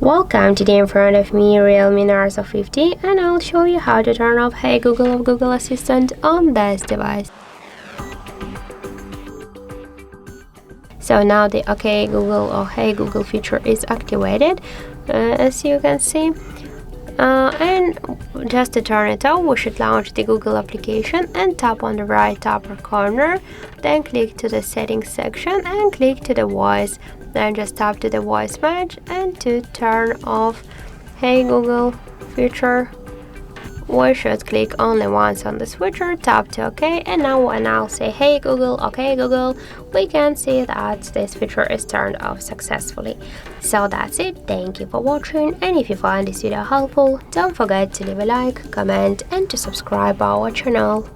Welcome, today in front of me Realme Narzo 50 and I'll show you how to turn off Hey Google of Google Assistant on this device. So now the OK Google or Hey Google feature is activated, as you can see. And just to turn it on, we should launch the Google application and tap on the right upper corner, then click to the settings section and click to the voice, then just tap to the voice match. And to turn off Hey Google feature, we should click only once on the switcher, tap to OK, and now when I'll say Hey Google, OK Google, we can see that this feature is turned off successfully. So that's it, thank you for watching, and if you find this video helpful, don't forget to leave a like, comment and to subscribe our channel.